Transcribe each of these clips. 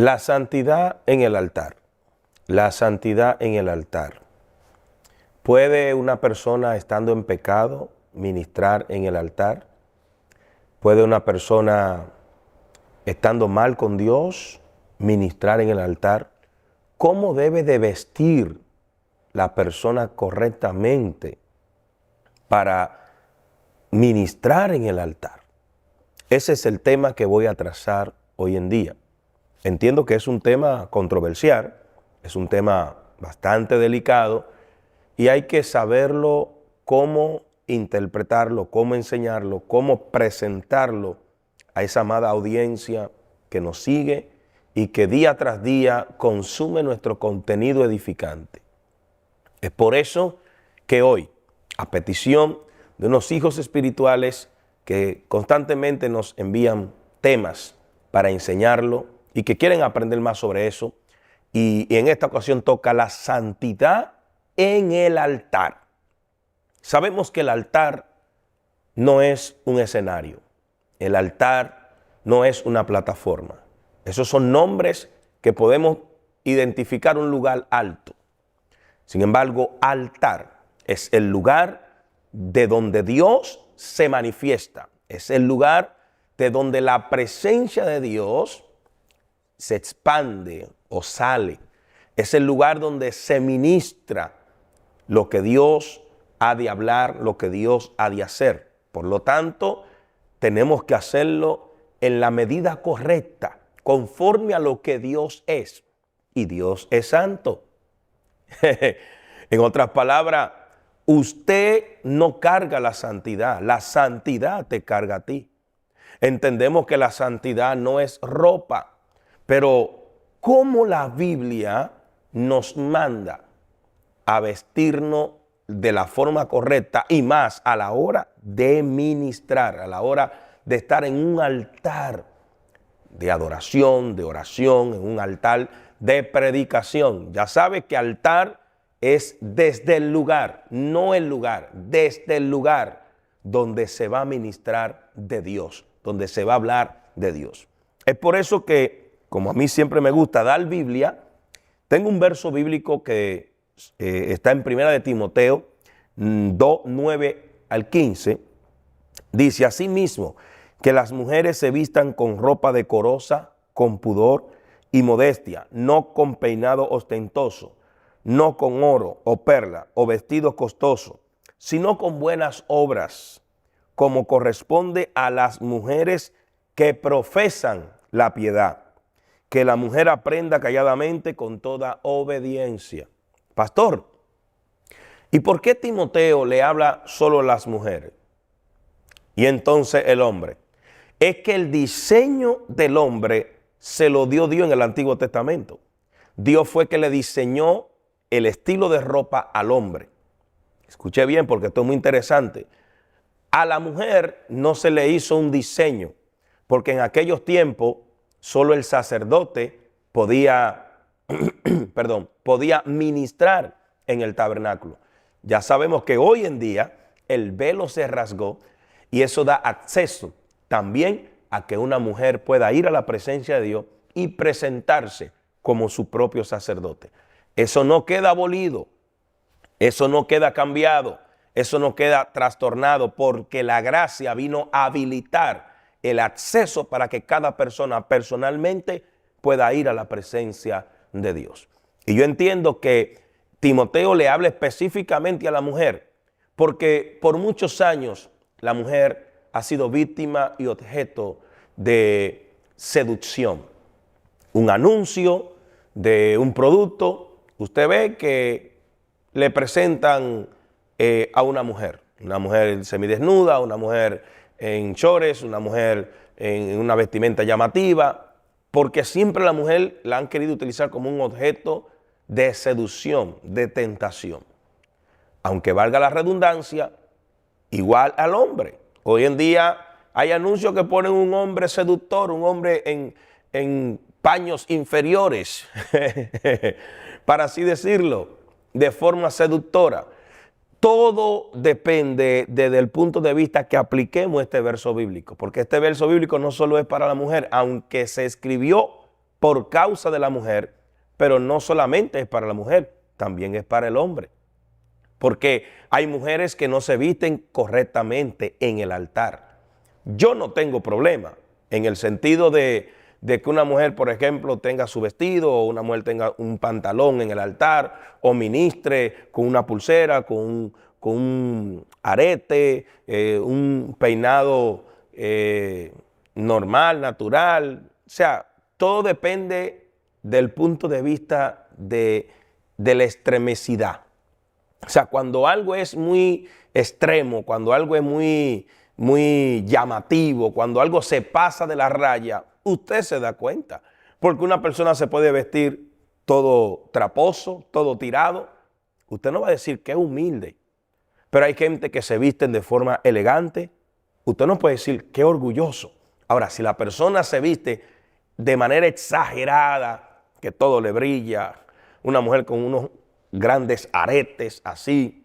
La santidad en el altar. La santidad en el altar. ¿Puede una persona estando en pecado ministrar en el altar? ¿Puede una persona estando mal con Dios ministrar en el altar? ¿Cómo debe de vestir la persona correctamente para ministrar en el altar? Ese es el tema que voy a trazar hoy en día. Entiendo que es un tema controversial, es un tema bastante delicado y hay que saberlo cómo interpretarlo, cómo enseñarlo, cómo presentarlo a esa amada audiencia que nos sigue y que día tras día consume nuestro contenido edificante. Es por eso que hoy, a petición de unos hijos espirituales que constantemente nos envían temas para enseñarlo y que quieren aprender más sobre eso, y en esta ocasión toca la santidad en el altar. Sabemos que el altar no es un escenario, el altar no es una plataforma. Esos son nombres que podemos identificar un lugar alto. Sin embargo, altar es el lugar de donde Dios se manifiesta. Es el lugar de donde la presencia de Dios se expande o sale. Es el lugar donde se ministra lo que Dios ha de hablar, lo que Dios ha de hacer. Por lo tanto, tenemos que hacerlo en la medida correcta, conforme a lo que Dios es. Y Dios es santo. En otras palabras, usted no carga la santidad te carga a ti. Entendemos que la santidad no es ropa, pero ¿cómo la Biblia nos manda a vestirnos de la forma correcta y más a la hora de ministrar, a la hora de estar en un altar de adoración, de oración, en un altar de predicación? Ya sabe que altar es desde el lugar, no el lugar, desde el lugar donde se va a ministrar de Dios, donde se va a hablar de Dios. Es por eso que, como a mí siempre me gusta dar Biblia, tengo un verso bíblico que está en 1 de Timoteo 2, 9 al 15. Dice: asimismo, que las mujeres se vistan con ropa decorosa, con pudor y modestia, no con peinado ostentoso, no con oro o perla o vestido costoso, sino con buenas obras, como corresponde a las mujeres que profesan la piedad. Que la mujer aprenda calladamente con toda obediencia. Pastor, ¿y por qué Timoteo le habla solo a las mujeres? Y entonces el hombre. Es que el diseño del hombre se lo dio Dios en el Antiguo Testamento. Dios fue que le diseñó el estilo de ropa al hombre. Escuche bien porque esto es muy interesante. A la mujer no se le hizo un diseño, porque en aquellos tiempos solo el sacerdote podía ministrar en el tabernáculo. Ya sabemos que hoy en día el velo se rasgó y eso da acceso también a que una mujer pueda ir a la presencia de Dios y presentarse como su propio sacerdote. Eso no queda abolido, eso no queda cambiado, eso no queda trastornado, porque la gracia vino a habilitar el acceso para que cada persona personalmente pueda ir a la presencia de Dios. Y yo entiendo que Timoteo le habla específicamente a la mujer, porque por muchos años la mujer ha sido víctima y objeto de seducción. Un anuncio de un producto, usted ve que le presentan a una mujer semidesnuda, una mujer en chores, una mujer en una vestimenta llamativa, porque siempre la mujer la han querido utilizar como un objeto de seducción, de tentación. Aunque valga la redundancia, igual al hombre. Hoy en día hay anuncios que ponen un hombre seductor, un hombre en paños inferiores, para así decirlo, de forma seductora. Todo depende desde el punto de vista que apliquemos este verso bíblico, porque este verso bíblico no solo es para la mujer, aunque se escribió por causa de la mujer, pero no solamente es para la mujer, también es para el hombre. Porque hay mujeres que no se visten correctamente en el altar. Yo no tengo problema en el sentido de que una mujer, por ejemplo, tenga su vestido, o una mujer tenga un pantalón en el altar, o ministre con una pulsera, con un arete, un peinado normal, natural. O sea, todo depende del punto de vista de la extremecidad. O sea, cuando algo es muy extremo, cuando algo es muy llamativo, cuando algo se pasa de la raya, usted se da cuenta. Porque una persona se puede vestir todo traposo, todo tirado. Usted no va a decir que es humilde. Pero hay gente que se visten de forma elegante. Usted no puede decir que es orgulloso. Ahora, si la persona se viste de manera exagerada, que todo le brilla, una mujer con unos grandes aretes así,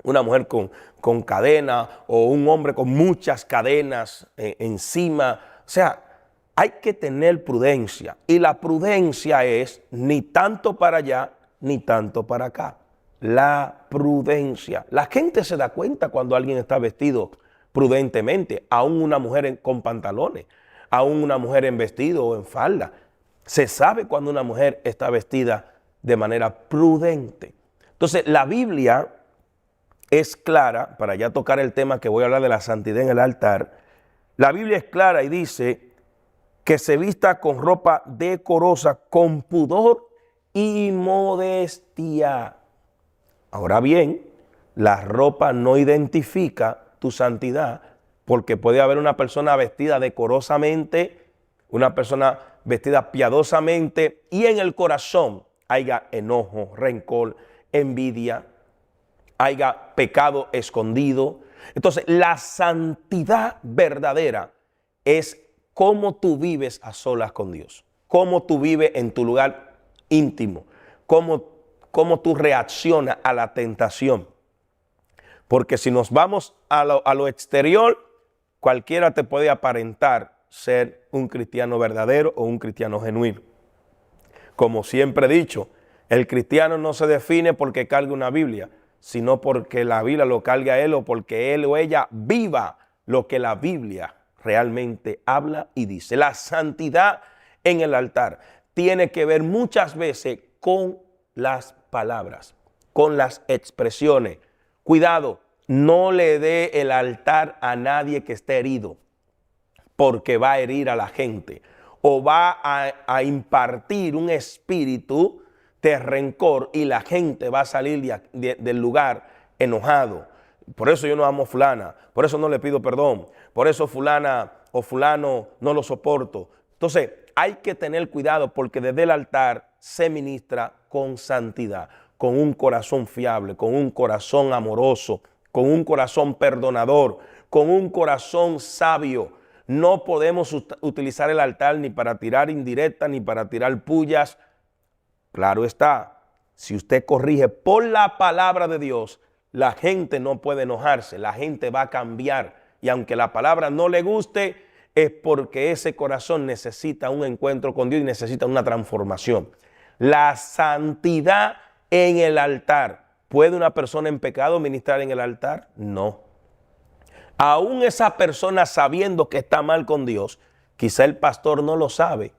una mujer con cadena, o un hombre con muchas cadenas encima. O sea, hay que tener prudencia, y la prudencia es ni tanto para allá ni tanto para acá. La prudencia. La gente se da cuenta cuando alguien está vestido prudentemente, aún una mujer con pantalones, aún una mujer en vestido o en falda. Se sabe cuando una mujer está vestida de manera prudente. Entonces, la Biblia es clara, para ya tocar el tema que voy a hablar de la santidad en el altar. La Biblia es clara y dice que se vista con ropa decorosa, con pudor y modestia. Ahora bien, la ropa no identifica tu santidad, porque puede haber una persona vestida decorosamente, una persona vestida piadosamente, y en el corazón haya enojo, rencor, envidia, haya pecado escondido. Entonces, la santidad verdadera es cómo tú vives a solas con Dios, cómo tú vives en tu lugar íntimo, cómo tú reaccionas a la tentación. Porque si nos vamos a lo exterior, cualquiera te puede aparentar ser un cristiano verdadero o un cristiano genuino. Como siempre he dicho, el cristiano no se define porque cargue una Biblia, sino porque la Biblia lo cargue a él, o porque él o ella viva lo que la Biblia realmente habla y dice. La santidad en el altar tiene que ver muchas veces con las palabras, con las expresiones. Cuidado, no le dé el altar a nadie que esté herido, porque va a herir a la gente, o va a impartir un espíritu de rencor, y la gente va a salir del lugar enojado. Por eso yo no amo a fulana, por eso no le pido perdón, por eso fulana o fulano no lo soporto. Entonces hay que tener cuidado, porque desde el altar se ministra con santidad, con un corazón fiable, con un corazón amoroso, con un corazón perdonador, con un corazón sabio. No podemos utilizar el altar ni para tirar indirectas, ni para tirar pullas. Claro está, si usted corrige por la palabra de Dios, la gente no puede enojarse, la gente va a cambiar. Y aunque la palabra no le guste, es porque ese corazón necesita un encuentro con Dios y necesita una transformación. La santidad en el altar. ¿Puede una persona en pecado ministrar en el altar? No. Aún esa persona, sabiendo que está mal con Dios, quizá el pastor no lo sabe,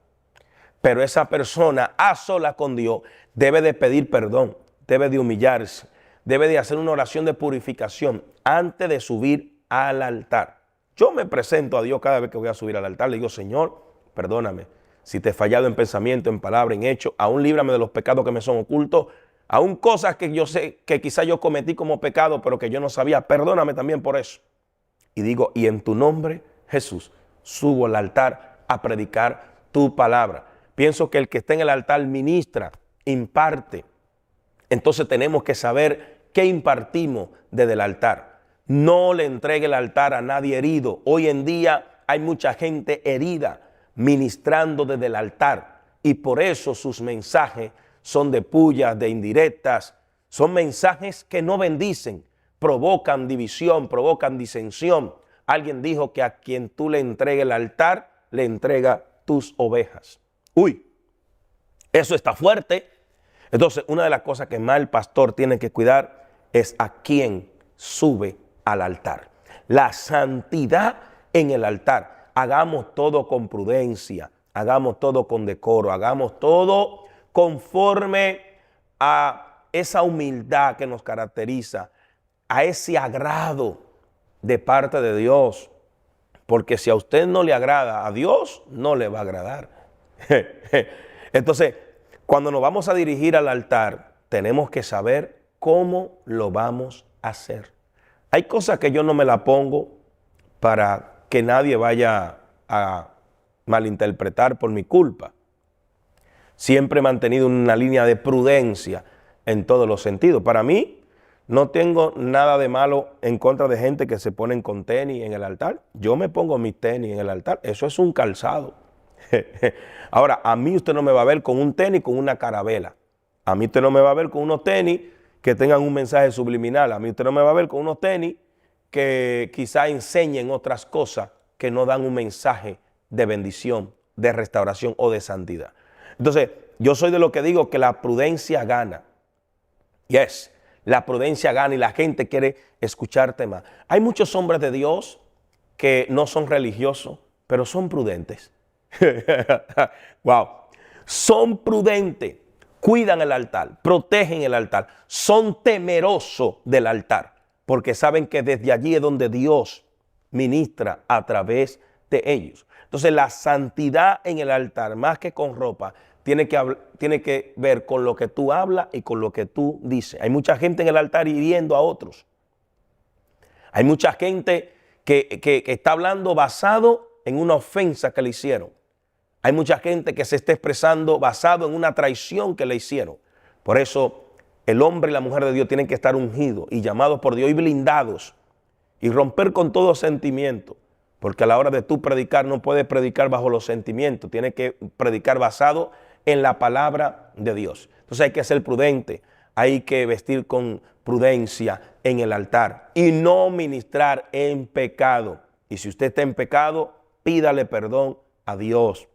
pero esa persona a sola con Dios debe de pedir perdón, debe de humillarse, debe de hacer una oración de purificación antes de subir al altar. Yo me presento a Dios cada vez que voy a subir al altar. Le digo: Señor, perdóname si te he fallado en pensamiento, en palabra, en hecho. Aún líbrame de los pecados que me son ocultos. Aún cosas que yo sé que quizá yo cometí como pecado, pero que yo no sabía. Perdóname también por eso. Y digo: y en tu nombre, Jesús, subo al altar a predicar tu palabra. Pienso que el que está en el altar ministra, imparte. Entonces tenemos que saber qué impartimos desde el altar. No le entregue el altar a nadie herido. Hoy en día hay mucha gente herida ministrando desde el altar, y por eso sus mensajes son de pullas, de indirectas. Son mensajes que no bendicen, provocan división, provocan disensión. Alguien dijo que a quien tú le entregues el altar, le entrega tus ovejas. Uy, Eso está fuerte. Entonces, una de las cosas que más el pastor tiene que cuidar es a quién sube al altar. La santidad en el altar. Hagamos todo con prudencia, hagamos todo con decoro, hagamos todo conforme a esa humildad que nos caracteriza, a ese agrado de parte de Dios. Porque si a usted no le agrada, a Dios no le va a agradar. Entonces, cuando nos vamos a dirigir al altar, tenemos que saber cómo lo vamos a hacer. Hay cosas que yo no me la pongo para que nadie vaya a malinterpretar por mi culpa. Siempre he mantenido una línea de prudencia en todos los sentidos. Para mí, no tengo nada de malo en contra de gente que se ponen con tenis en el altar. Yo me pongo mis tenis en el altar. Eso es un calzado. Ahora, a mí usted no me va a ver con un tenis con una carabela. A mí usted no me va a ver con unos tenis que tengan un mensaje subliminal. A mí usted no me va a ver con unos tenis que quizá enseñen otras cosas que no dan un mensaje de bendición, de restauración o de santidad. Entonces, yo soy de lo que digo que la prudencia gana. Yes. La prudencia gana y la gente quiere escucharte más. Hay muchos hombres de Dios que no son religiosos, pero son prudentes. Wow. Son prudentes, cuidan el altar, protegen el altar, son temerosos del altar, porque saben que desde allí es donde Dios ministra a través de ellos. Entonces la santidad en el altar, más que con ropa, tiene que ver con lo que tú hablas y con lo que tú dices. Hay mucha gente en el altar hiriendo a otros. Hay mucha gente que está hablando basado en una ofensa que le hicieron. Hay mucha gente que se está expresando basado en una traición que le hicieron. Por eso el hombre y la mujer de Dios tienen que estar ungidos y llamados por Dios y blindados y romper con todo sentimiento. Porque a la hora de tú predicar no puedes predicar bajo los sentimientos. Tienes que predicar basado en la palabra de Dios. Entonces hay que ser prudente, hay que vestir con prudencia en el altar y no ministrar en pecado. Y si usted está en pecado, pídale perdón a Dios.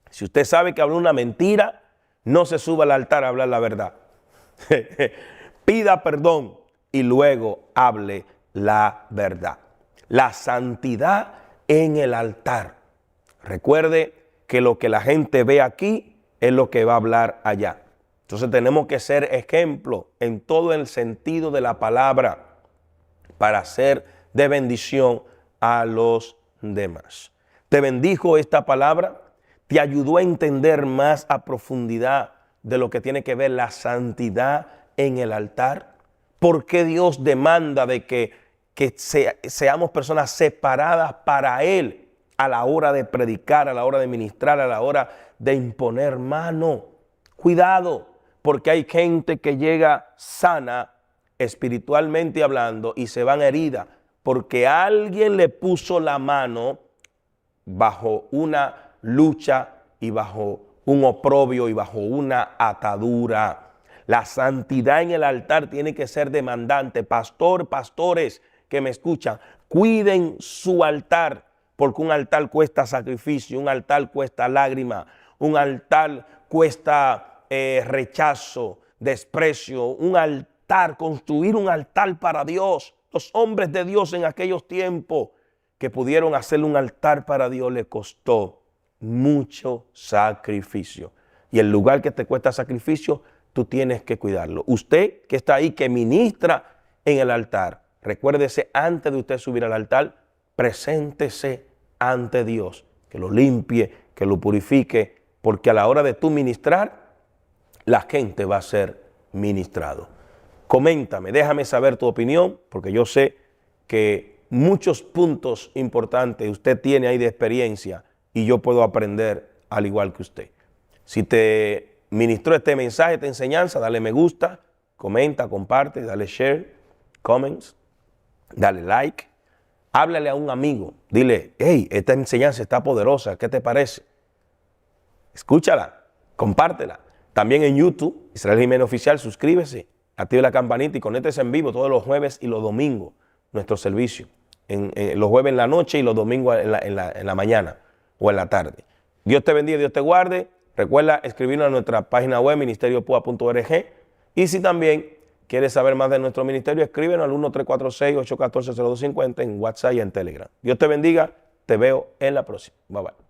Si usted sabe que habló una mentira, no se suba al altar a hablar la verdad. Pida perdón y luego hable la verdad. La santidad en el altar. Recuerde que lo que la gente ve aquí es lo que va a hablar allá. Entonces tenemos que ser ejemplo en todo el sentido de la palabra para ser de bendición a los demás. ¿Te bendijo esta palabra? ¿Te ayudó a entender más a profundidad de lo que tiene que ver la santidad en el altar? ¿Por qué Dios demanda de que seamos personas separadas para Él a la hora de predicar, a la hora de ministrar, a la hora de imponer mano? Cuidado, porque hay gente que llega sana espiritualmente hablando y se van herida porque alguien le puso la mano bajo una lucha y bajo un oprobio y bajo una atadura. La santidad en el altar tiene que ser demandante. Pastores que me escuchan, cuiden su altar, porque un altar cuesta sacrificio, un altar cuesta lágrima, un altar cuesta rechazo, desprecio, un altar, construir un altar para Dios. Los hombres de Dios en aquellos tiempos que pudieron hacer un altar para Dios le costó mucho sacrificio. Y el lugar que te cuesta sacrificio, tú tienes que cuidarlo. Usted que está ahí, que ministra en el altar, recuérdese antes de usted subir al altar, preséntese ante Dios, que lo limpie, que lo purifique, porque a la hora de tú ministrar, la gente va a ser ministrado. Coméntame, déjame saber tu opinión, porque yo sé que muchos puntos importantes usted tiene ahí de experiencia y yo puedo aprender al igual que usted. Si te ministró este mensaje, esta enseñanza, dale me gusta, comenta, comparte, dale share, comments, dale like, háblale a un amigo, dile, hey, esta enseñanza está poderosa, ¿qué te parece? Escúchala, compártela. También en YouTube, Israel Jiménez Oficial, suscríbese, active la campanita y conéctese en vivo todos los jueves y los domingos, nuestro servicio. Los jueves en la noche y los domingos en la mañana o en la tarde. Dios te bendiga, Dios te guarde. Recuerda escribirnos a nuestra página web ministeriopua.org y si también quieres saber más de nuestro ministerio, escríbenos al 1-346-814-0250 en WhatsApp y en Telegram. Dios te bendiga, te veo en la próxima. Bye bye.